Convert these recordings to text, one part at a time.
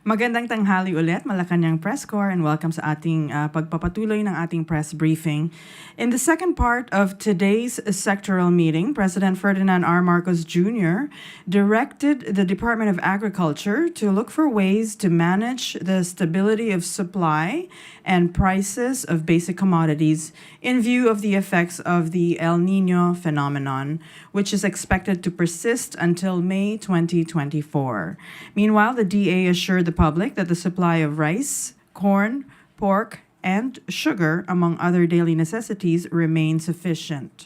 Magandang tanghali ulit, Malacañang Press Corps, and welcome sa ating pagpapatuloy ng ating press briefing. In the second part of today's sectoral meeting, President Ferdinand R. Marcos Jr. directed the Department of Agriculture to look for ways to manage the stability of supply and prices of basic commodities in view of the effects of the El Niño phenomenon, which is expected to persist until May 2024. Meanwhile, the DA assured the public that the supply of rice, corn, pork, and sugar, among other daily necessities, remain sufficient.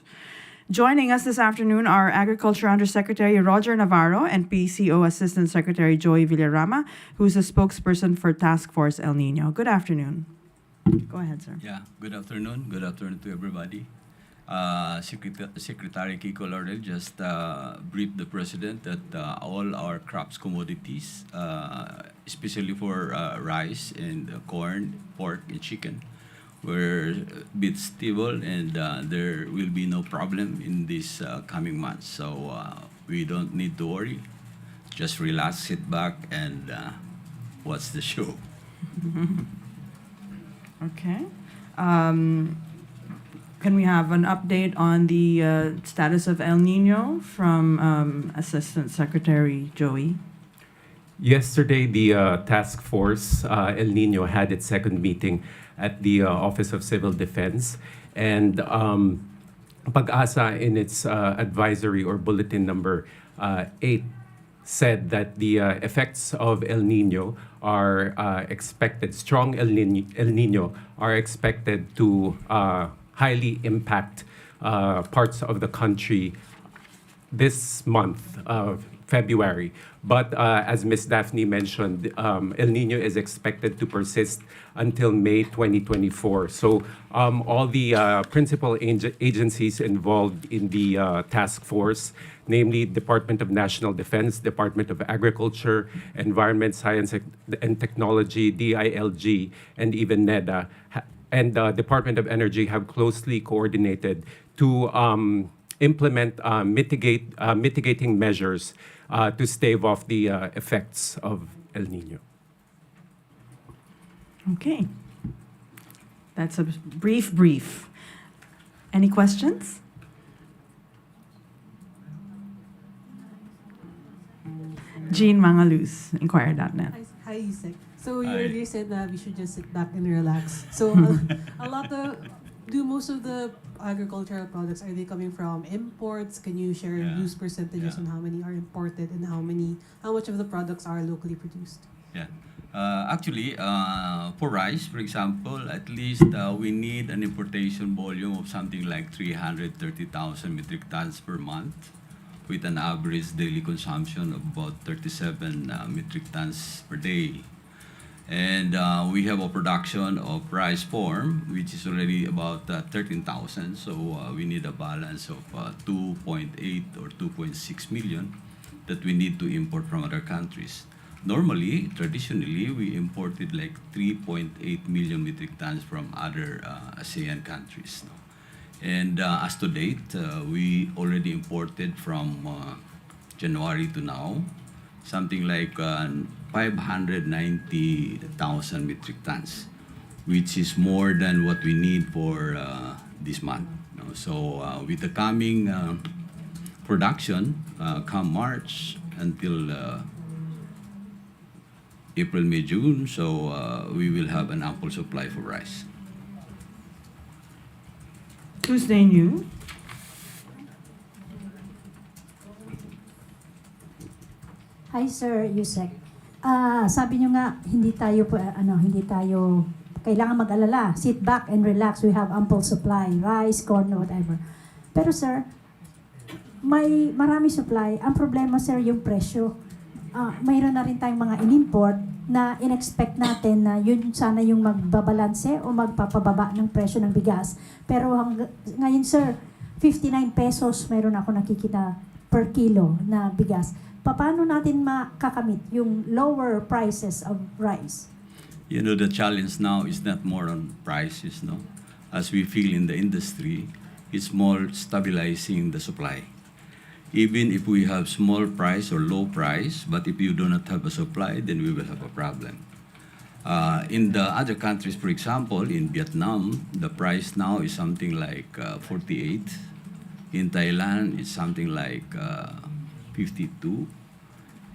Joining us this afternoon are Agriculture Undersecretary Roger Navarro and PCO Assistant Secretary Joey Villarama, who's a spokesperson for Task Force El Niño. Good afternoon. Go ahead, sir. Yeah, good afternoon. Good afternoon to everybody. Secretary Kiko Laurel just briefed the President that all our crops commodities, especially for rice and corn, pork, and chicken, were a bit stable, and there will be no problem in this coming months. So we don't need to worry. Just relax, sit back, and watch the show. Okay. Can we have an update on the status of El Niño from Assistant Secretary Joey? Yesterday, the task force, El Niño, had its second meeting at the Office of Civil Defense. And Pag-asa, in its advisory or bulletin number 8, said that the effects of El Niño are expected, strong El Niño are expected to highly impact parts of the country this month of February. But as Ms. Daphne mentioned, El Niño is expected to persist until May 2024. So all the principal agencies involved in the task force, namely Department of National Defense, Department of Agriculture, Environment, Science and Technology, DILG, and even NEDA, and the Department of Energy have closely coordinated to implement mitigating measures to stave off the effects of El Niño. Okay. That's a brief. Any questions? Jean Mangaluz, Inquirer.net. Hi, Yusek. So you Hi. earlier said that we should just sit back and relax. So most of the agricultural products, are they coming from imports? Can you share Yeah. use percentages Yeah. on how many are imported and how much of the products are locally produced? Yeah. Actually, for rice, for example, at least we need an importation volume of something like 330,000 metric tons per month, with an average daily consumption of about 37 metric tons per day. And we have a production of rice form, which is already about 13,000. So we need a balance of 2.8 or 2.6 million that we need to import from other countries. Normally, traditionally, we imported like 3.8 million metric tons from other ASEAN countries. No? And as to date, we already imported from January to now something like 590,000 metric tons, which is more than what we need for this month. No? So with the coming production, come March until April, May, June, so we will have an ample supply for rice. Tuesday New. Hi Sir Yusek. Sabi niyo nga hindi tayo kailangan mag-alala. Sit back and relax. We have ample supply, rice, corn, whatever. Pero sir, may marami supply. Ang problema sir yung presyo. Mayroon na rin tayong mga in-import na in-expect natin na yun sana yung magbabalanse o magpapababa ng presyo ng bigas. Pero ngayon sir, 59 pesos mayroon ako nakikita per kilo na bigas. Paano natin makakamit yung lower prices of rice? You know, the challenge now is not more on prices, no? As we feel in the industry, it's more stabilizing the supply. even if we have small price or low price, but if you do not have a supply, then we will have a problem. In the other countries, for example, in Vietnam, the price now is something like 48. In Thailand, it's something like 52.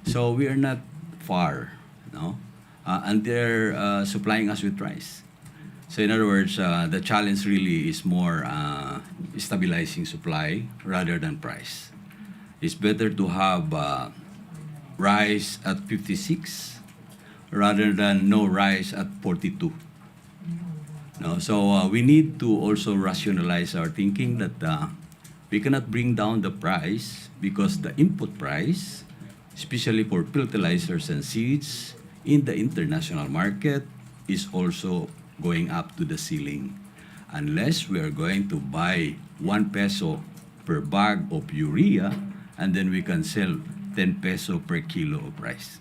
So we are not far, no? And they're supplying us with rice. So in other words, the challenge really is more stabilizing supply rather than price. It's better to have rice at 56 rather than no rice at 42. No? So we need to also rationalize our thinking that we cannot bring down the price because the input price, especially for fertilizers and seeds, in the international market is also going up to the ceiling. Unless we are going to buy 1 peso per bag of urea, and then we can sell 10 peso per kilo of rice.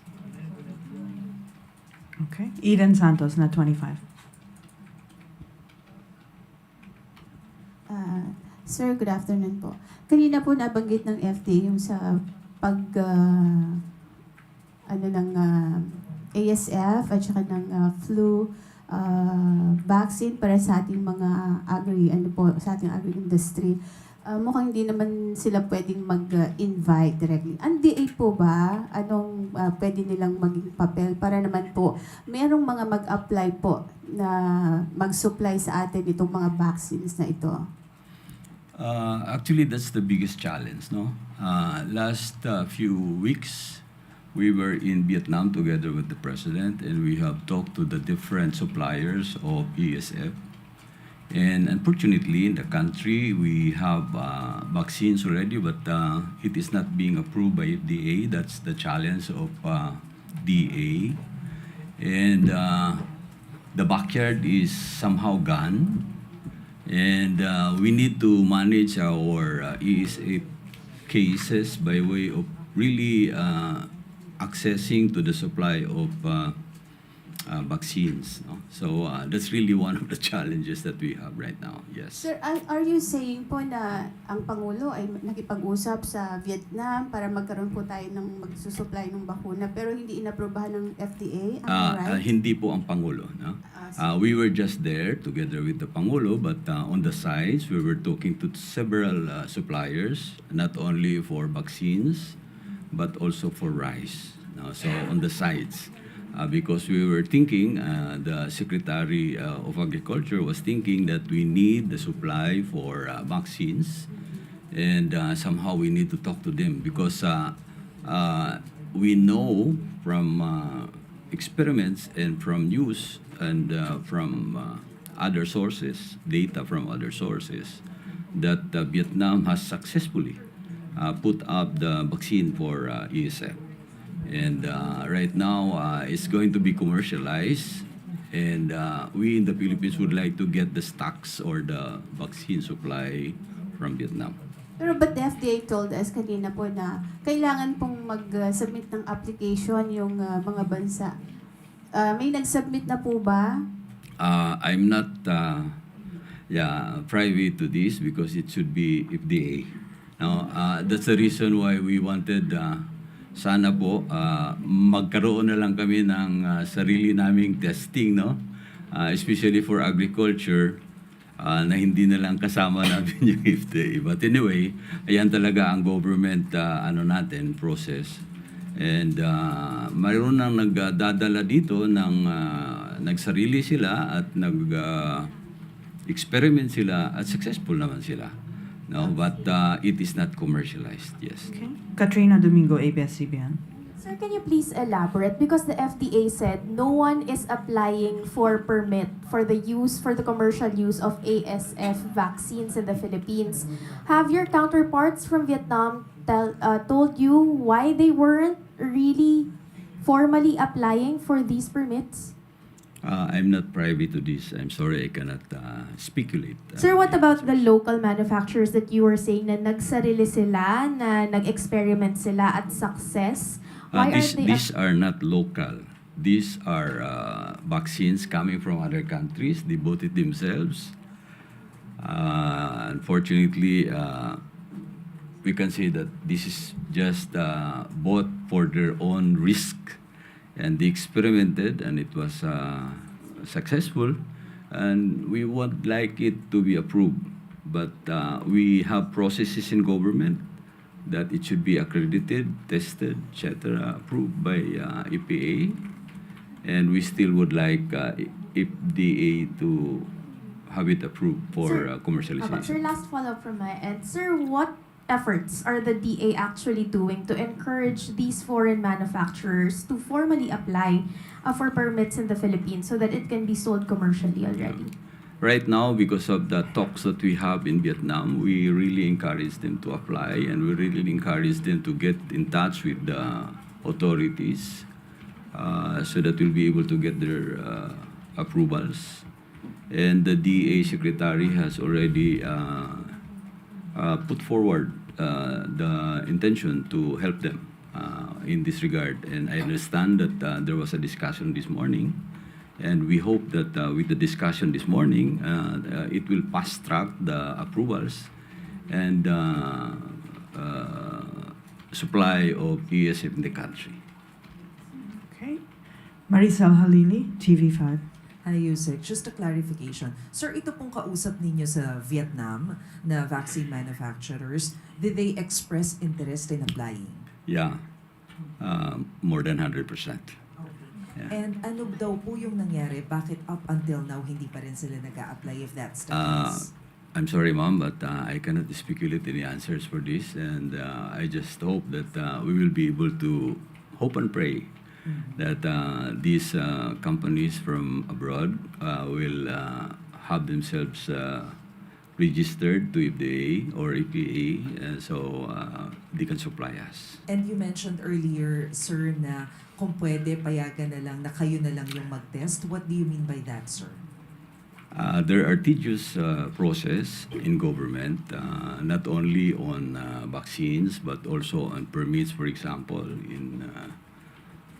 Okay. Eden Santos, Net 25. Sir, good afternoon po. Kanina po nabanggit ng FDA yung sa pag ASF at saka ng flu vaccine para sa ating mga sa ating agri-industry. Mukhang hindi naman sila pwedeng mag-invite directly. Ang DA po ba, anong pwede nilang maging papel para naman po merong mga mag-apply po na mag-supply sa atin itong mga vaccines na ito? Actually, that's the biggest challenge, no? Last few weeks, we were in Vietnam together with the president, and we have talked to the different suppliers of ESF. And unfortunately, in the country, we have vaccines already, but it is not being approved by FDA. That's the challenge of DA. And the backyard is somehow gone. And we need to manage our ESF cases by way of really accessing to the supply of vaccines. No? So that's really one of the challenges that we have right now. Yes. Sir, are you saying po na ang Pangulo ay nakipag-usap sa Vietnam para magkaroon po tayo ng magsusupply ng bakuna pero hindi inaprobahan ng FDA? Am I right? Hindi po ang Pangulo. No? We were just there together with the Pangulo, but on the sides, we were talking to several suppliers, not only for vaccines, but also for rice. No? So on the sides. Because we were thinking, the Secretary of Agriculture was thinking that we need the supply for vaccines, and somehow we need to talk to them because we know from experiments and from news and from other sources, data from other sources, that Vietnam has successfully put up the vaccine for ESF. And right now, it's going to be commercialized. And we in the Philippines would like to get the stocks or the vaccine supply from Vietnam. Pero but the FDA told us kanina po na kailangan pong mag-submit ng application yung mga bansa. May nag-submit na po ba? I'm not privy to this because it should be FDA. Now, that's the reason why we wanted sana po magkaroon na lang kami ng sarili naming testing, no? Especially for agriculture, na hindi na lang kasama namin yung FDA. But anyway, ayan talaga ang government process. And mayroon nang nagdadala dito ng nagsarili sila at nag-experiment sila at successful naman sila. No, but it is not commercialized. Yes. Okay. Katrina Domingo, ABS-CBN. Sir, can you please elaborate? Because the FDA said no one is applying for permit for the commercial use of ASF vaccines in the Philippines. Have your counterparts from Vietnam told you why they weren't really formally applying for these permits? I'm not privy to this. I'm sorry, I cannot speculate. Sir, what about the local manufacturers that you were saying na nagsarili sila, na nag-experiment sila at success? Why These are not local. These are vaccines coming from other countries. They bought it themselves. Unfortunately, we can say that this is just bought for their own risk, and they experimented, and it was successful, and we would like it to be approved. But we have processes in government that it should be accredited, tested, etc., approved by EPA, and we still would like FDA to have it approved for Sir, commercialization. Sir, last follow-up from my end. Sir, what efforts are the DA actually doing to encourage these foreign manufacturers to formally apply for permits in the Philippines so that it can be sold commercially already? Right now, because of the talks that we have in Vietnam, we really encourage them to apply, and we really encourage them to get in touch with the authorities so that we'll be able to get their approvals. And the DA Secretary has already put forward the intention to help them in this regard. And I understand that there was a discussion this morning, and we hope that with the discussion this morning, it will fast-track the approvals and supply of ESF in the country. Okay. Maricel Halili, TV5. Hi, Yusek. Just a clarification. Sir, ito pong kausap ninyo sa Vietnam na vaccine manufacturers, did they express interest in applying? Yeah, more than 100%. Yeah. And ano daw po yung nangyari? Bakit up until now hindi pa rin sila nag-a-apply if that's the case? I'm sorry, ma'am, but I cannot speculate any answers for this, and I just hope that we will be able to hope and pray that these companies from abroad will have themselves registered to FDA or EPA, so they can supply us. And you mentioned earlier, sir, na kung pwede, payagan na lang, na kayo na lang yung mag-test. What do you mean by that, sir? There are tedious process in government, not only on vaccines, but also on permits, for example, in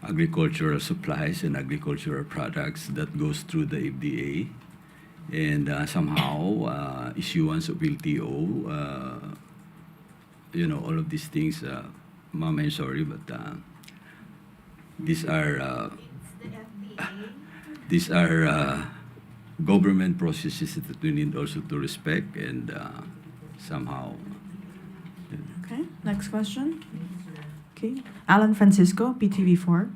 agricultural supplies and agricultural products that goes through the FDA. And somehow, issuance of LTO, all of these things, ma'am, I'm sorry, but these are government processes that we need also to respect and somehow. Okay, next question. Okay. Alan Francisco, PTV4.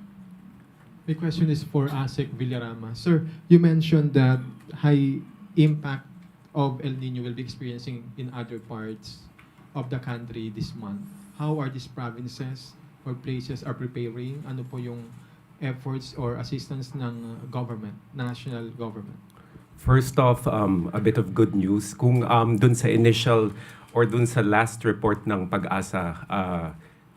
My question is for ASEC Villarama. Sir, you mentioned that high impact of El Nino will be experiencing in other parts of the country this month. How are these provinces or places are preparing? Ano po yung efforts or assistance ng government, national government? First off, a bit of good news. Kung dun sa initial or dun sa last report ng Pag-asa,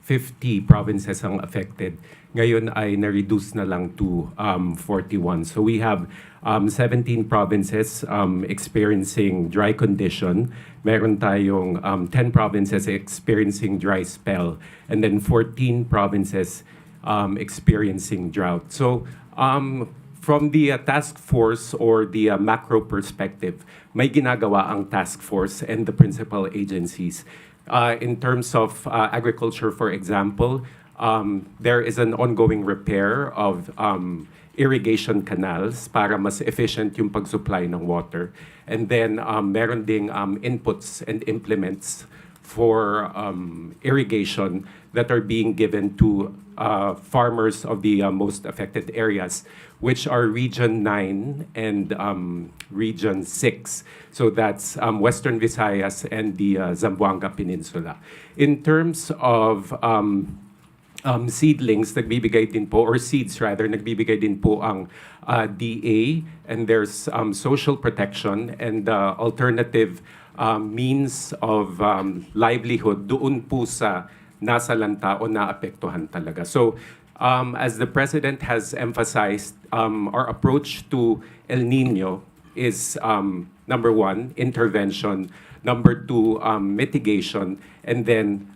50 provinces ang affected. Ngayon ay na-reduce na lang to 41. So we have 17 provinces experiencing dry condition. Meron tayong 10 provinces experiencing dry spell. And then 14 provinces experiencing drought. So from the task force or the macro perspective, may ginagawa ang task force and the principal agencies. In terms of agriculture, for example, there is an ongoing repair of irrigation canals para mas efficient yung pag-supply ng water. And then meron ding inputs and implements for irrigation that are being given to farmers of the most affected areas, which are Region 9 and Region 6. So that's Western Visayas and the Zamboanga Peninsula. In terms of seedlings, nagbibigay din po, or seeds rather, nagbibigay din po ang DA, and there's social protection and alternative means of livelihood doon po sa nasa lanta o naapektuhan talaga. So as the President has emphasized, our approach to El Nino is number one, intervention, number two, mitigation, and then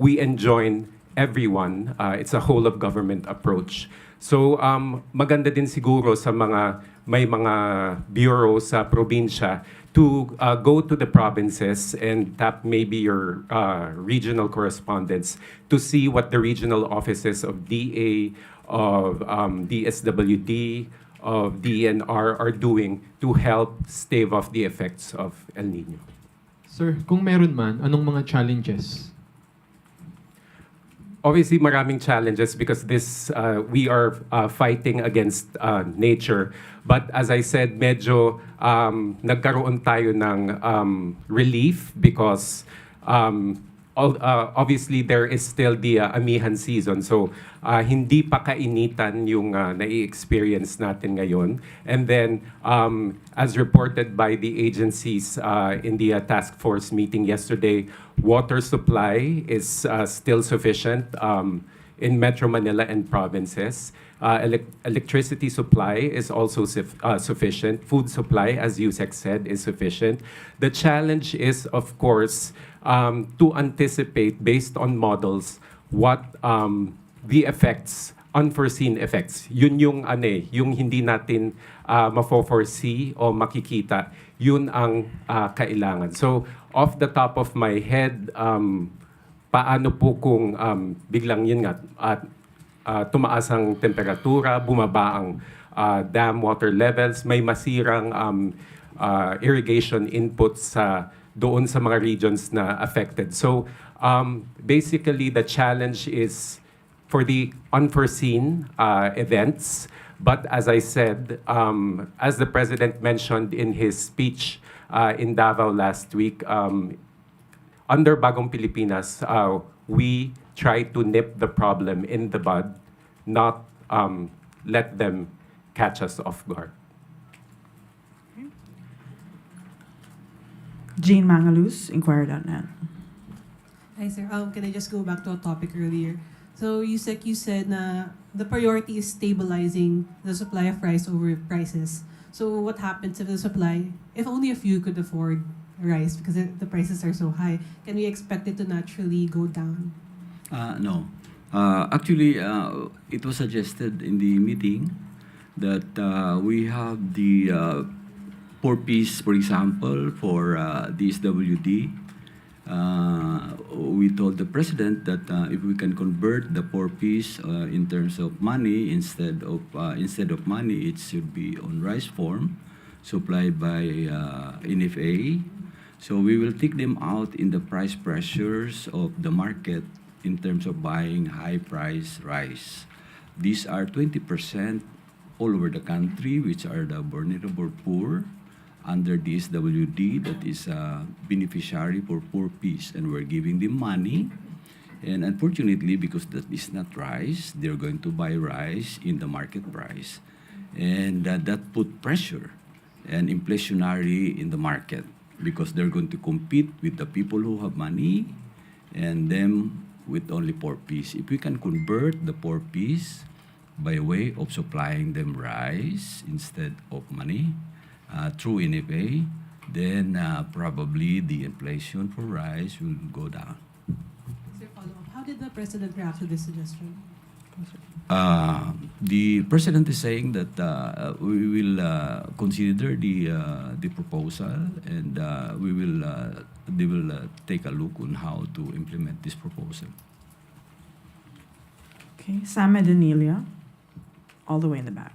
we enjoin everyone. It's a whole of government approach. So maganda din siguro sa may mga bureau sa probinsya to go to the provinces and tap maybe your regional correspondents to see what the regional offices of DA, of DSWD, of DNR are doing to help stave off the effects of El Nino. Sir, kung meron man, anong mga challenges? Obviously, maraming challenges because we are fighting against nature. But as I said, medyo nagkaroon tayo ng relief because obviously there is still the amihan season. So hindi pa kainitan yung nai-experience natin ngayon. And then as reported by the agencies in the task force meeting yesterday, water supply is still sufficient in Metro Manila and provinces. Electricity supply is also sufficient. Food supply, as Yusek said, is sufficient. The challenge is, of course, to anticipate based on models what the effects, unforeseen effects. Yun yung yung hindi natin mafo-foresee o makikita. Yun ang kailangan. So, off the top of my head, paano po kung biglang yun nga tumaas ang temperatura, bumaba ang dam water levels, may masirang irrigation inputs doon sa mga regions na affected. So basically the challenge is for the unforeseen events. But as I said, as the President mentioned in his speech in Davao last week, under Bagong Pilipinas, we try to nip the problem in the bud, not let them catch us off guard. Jean Mangalus, Inquirer.net. Hi, sir. Can I just go back to a topic earlier? So, you said na the priority is stabilizing the supply of rice over prices. So, what happens if the supply, if only a few could afford rice because the prices are so high, can we expect it to naturally go down? No. Actually, it was suggested in the meeting that we have the 4 piece, for example, for DSWD. We told the President that if we can convert the 4 piece in terms of money, instead of money, it should be on rice form, supplied by NFA. So we will take them out in the price pressures of the market in terms of buying high-priced rice. These are 20% all over the country, which are the vulnerable poor under DSWD, that is a beneficiary for 4 piece, and we're giving them money. And unfortunately, because that is not rice, they're going to buy rice in the market price. And that put pressure and inflationary in the market because they're going to compete with the people who have money and them with only 4 piece. If we can convert the 4 piece by way of supplying them rice instead of money through NFA, then probably the inflation for rice will go down. Sir, follow-up. How did the President react to this suggestion? The President is saying that we will consider the proposal and they will take a look on how to implement this proposal. Okay, Sam Danilia, all the way in the back.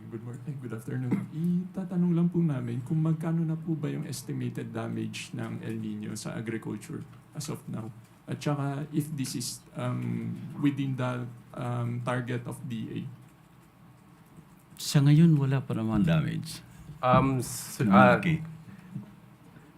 Good morning, good afternoon. Itatanong lang po namin kung magkano na po ba yung estimated damage ng El Nino sa agriculture as of now. At saka if this is within the target of DA. Sa ngayon, wala pa naman damage. Malaki.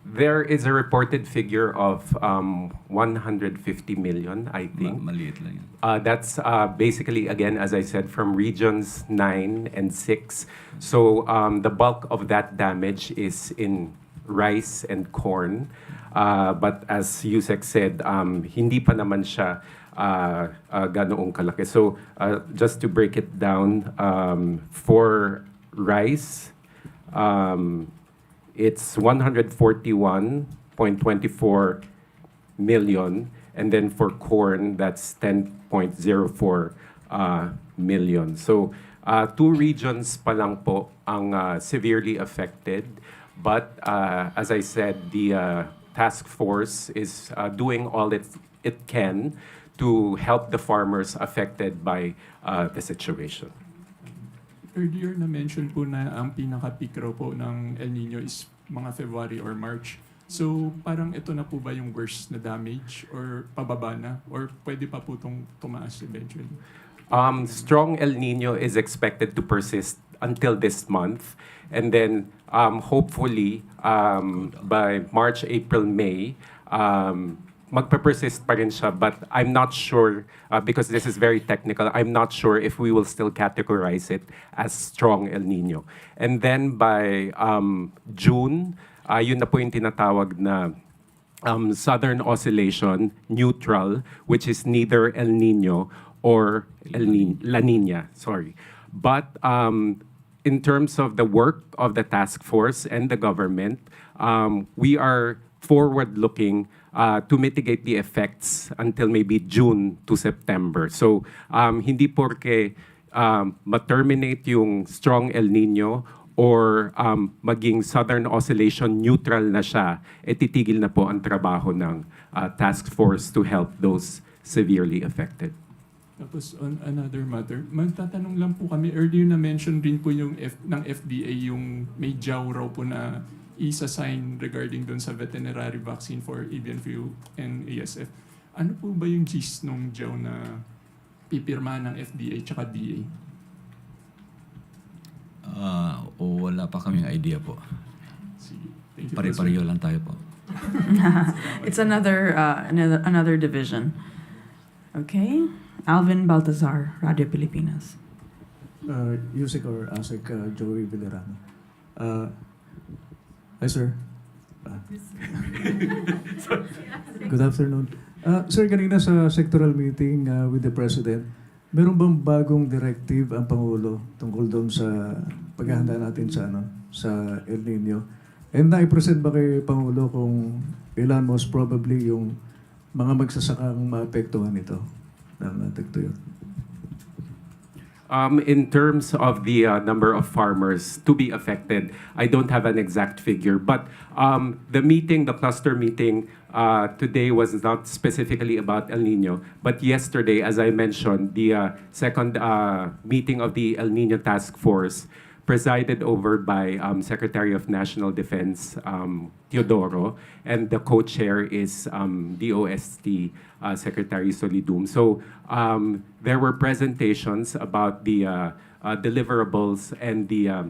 There is a reported figure of 150 million, I think. Maliit lang yan. That's basically, again, as I said, from regions 9 and 6. So the bulk of that damage is in rice and corn. But as Yusek said, hindi pa naman siya ganoong kalaki. So just to break it down, for rice, it's 141.24 million. And then for corn, that's 10.04 million. So two regions pa lang po ang severely affected. But as I said, the task force is doing all it can to help the farmers affected by the situation. Earlier na-mention po na ang pinaka-peak raw po ng El Nino is mga February or March. So parang ito na po ba yung worst na damage or pababa na? Or pwede pa po itong tumaas eventually? Strong El Nino is expected to persist until this month. And then hopefully by March, April, May, magpe-persist pa rin siya. But I'm not sure, because this is very technical, I'm not sure if we will still categorize it as strong El Nino. And then by June, yun na po yung tinatawag na Southern Oscillation, neutral, which is neither El Nino or La Nina, sorry. But in terms of the work of the task force and the government, we are forward-looking to mitigate the effects until maybe June to September. So hindi porke ma-terminate yung strong El Nino or maging Southern Oscillation neutral na siya, titigil na po ang trabaho ng task force to help those severely affected. Tapos on another matter, magtatanong lang po kami, earlier na-mention rin po yung ng FDA yung may jaw raw po na isa-sign regarding dun sa veterinary vaccine for avian flu and ASF. Ano po ba yung gist nung jaw na pipirma ng FDA tsaka DA? Wala pa kaming idea po. Sige. Thank you. Pare-pareho lang tayo po. It's another division. Okay. Alvin Baltazar, Radio Pilipinas. Yusek or ASEC, Joey Villarama. Hi, sir. Good afternoon. Sir, kanina sa sectoral meeting with the President, meron bang bagong directive ang Pangulo tungkol doon sa paghahanda natin sa El Nino? And na-present ba kay Pangulo kung ilan most probably yung mga magsasakang maapektuhan nito ng tagtuyot? In terms of the number of farmers to be affected, I don't have an exact figure. But the cluster meeting today was not specifically about El Nino. But yesterday, as I mentioned, the second meeting of the El Nino Task Force, presided over by Secretary of National Defense Teodoro, and the co-chair is DOST Secretary Solidum. So there were presentations about the deliverables and the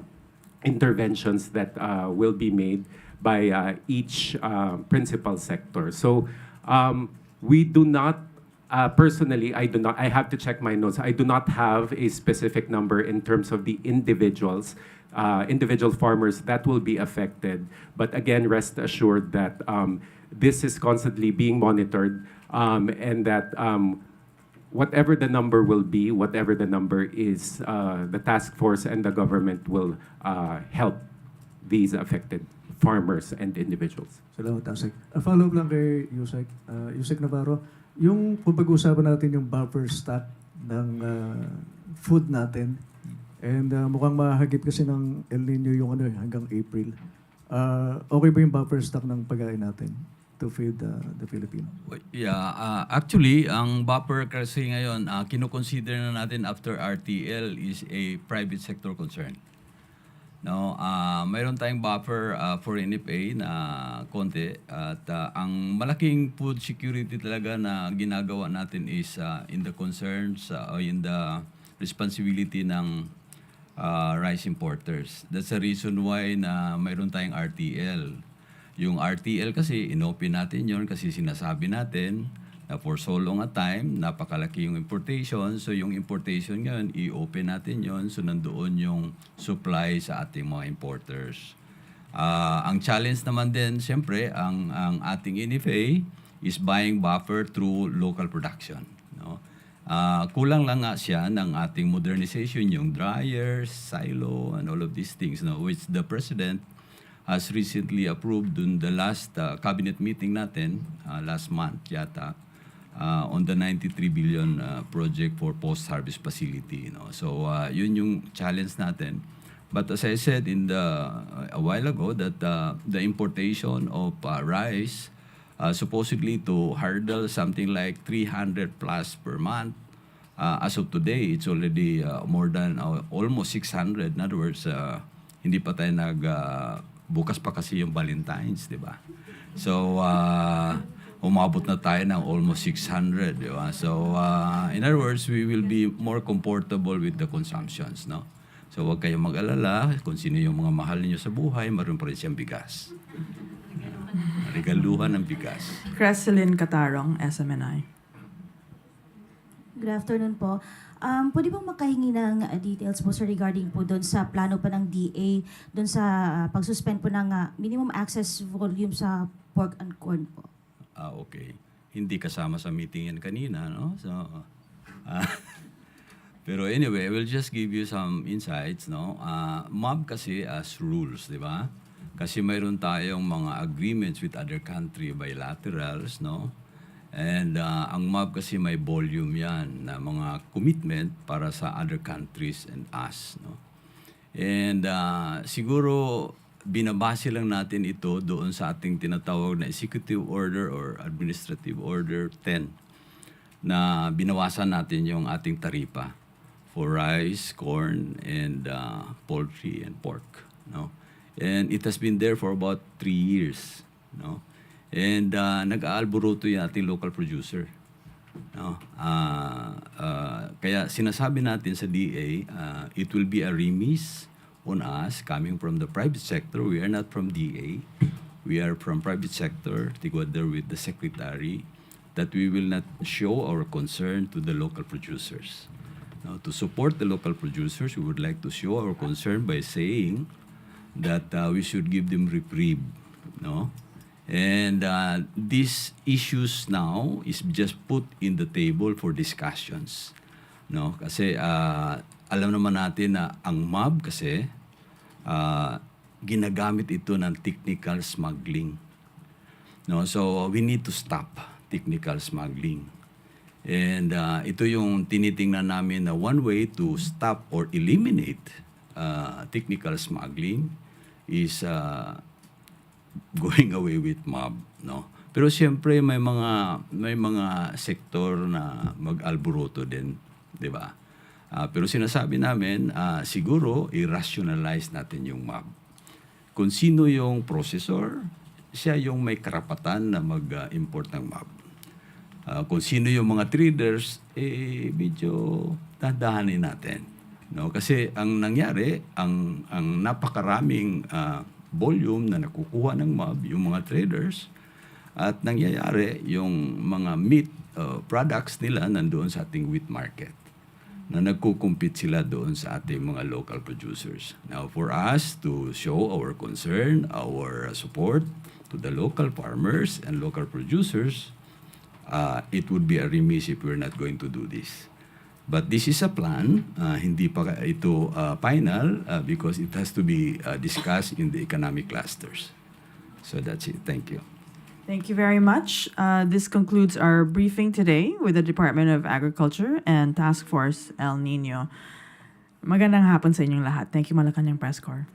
interventions that will be made by each principal sector. So we do not, personally, I have to check my notes. I do not have a specific number in terms of the individual farmers that will be affected. But again, rest assured that this is constantly being monitored, and that whatever the number will be, whatever the number is, the task force and the government will help these affected farmers and individuals. Salamat, ASEC. A follow-up lang kay Yusek. Yusek Navarro, yung kung pag-usapan natin yung buffer stock ng food natin, and mukhang mahagip kasi ng El Nino yung hanggang April. Okay ba yung buffer stock ng pagkain natin to feed the Filipino? Yeah, actually, ang buffer kasi ngayon, kinoconsider na natin after RTL is a private sector concern. No, mayroon tayong buffer for NFA na konti, at ang malaking food security talaga na ginagawa natin is in the concerns or in the responsibility ng rice importers. That's the reason why na mayroon tayong RTL. Yung RTL kasi, inopen natin yon kasi sinasabi natin na for so long a time, napakalaki yung importation. So yung importation ngayon, i-open natin yon. So nandoon yung supply sa ating mga importers. Ang challenge naman din, siyempre, ang ating NFA is buying buffer through local production. No? Kulang lang nga siya ng ating modernization, yung dryers, silo, and all of these things, no? Which the President has recently approved dun the last cabinet meeting natin, last month yata, on the 93 billion project for post-harvest facility. So yun yung challenge natin. But as I said a while ago, that the importation of rice, supposedly to hurdle something like 300 plus per month, as of today, it's already more than almost 600. In other words, hindi pa tayo bukas pa kasi yung Valentine's, di ba? So, umabot na tayo ng almost 600, di ba? So, in other words, we will be more comfortable with the consumptions, no? So, huwag kayong mag-alala kung sino yung mga mahal niyo sa buhay, maroon pa rin siyang bigas. Regaluhan ng bigas. Creselyn Catarong, SMNI. Good afternoon po. Pwede bang makahingi ng details po sir regarding po doon sa plano pa ng DA doon sa pag-suspend po ng minimum access volume sa pork and corn po? Okay. Hindi kasama sa meeting yan kanina, no? So, pero anyway, I will just give you some insights, no? MOB kasi as rules, di ba? Kasi mayroon tayong mga agreements with other country bilaterals, no? And ang MOB kasi may volume yan na mga commitment para sa other countries and us, no? And siguro binabase lang natin ito doon sa ating tinatawag na Executive Order or Administrative Order 10 na binawasan natin yung ating taripa for rice, corn, and poultry and pork, no? And it has been there for about 3 years, no? And nag-aalboroto yung ating local producer, no? Kaya sinasabi natin sa DA, it will be a remiss on us coming from the private sector. We are not from DA. We are from private sector, together with the Secretary, that we will not show our concern to the local producers. Now, to support the local producers, we would like to show our concern by saying that we should give them reprieve, no? And these issues now is just put in the table for discussions, no? Kasi alam naman natin na ang MOB kasi ginagamit ito ng technical smuggling, no? So we need to stop technical smuggling. And ito yung tinitingnan namin na one way to stop or eliminate technical smuggling is going away with MOB, no? Pero siyempre may mga sektor na mag-alboroto din, 'di ba? Pero sinasabi namin siguro i-rationalize natin yung MOB. Kung sino yung processor, siya yung may karapatan na mag-import ng MOB. Kung sino yung mga traders, medyo dahan-dahanin natin, no? Kasi ang nangyari, ang napakaraming volume na nakukuha ng MOB, yung mga traders, at nangyayari yung mga meat products nila nandoon sa ating wheat market, na nagkukumpit sila doon sa ating mga local producers. Now, for us to show our concern, our support to the local farmers and local producers, it would be a remiss if we're not going to do this. But this is a plan. Hindi pa ito final because it has to be discussed in the economic clusters. So that's it. Thank you. Thank you very much. This concludes our briefing today with the Department of Agriculture and Task Force El Niño. Magandang hapon sa inyong lahat. Thank you, Malacañang Press Corps.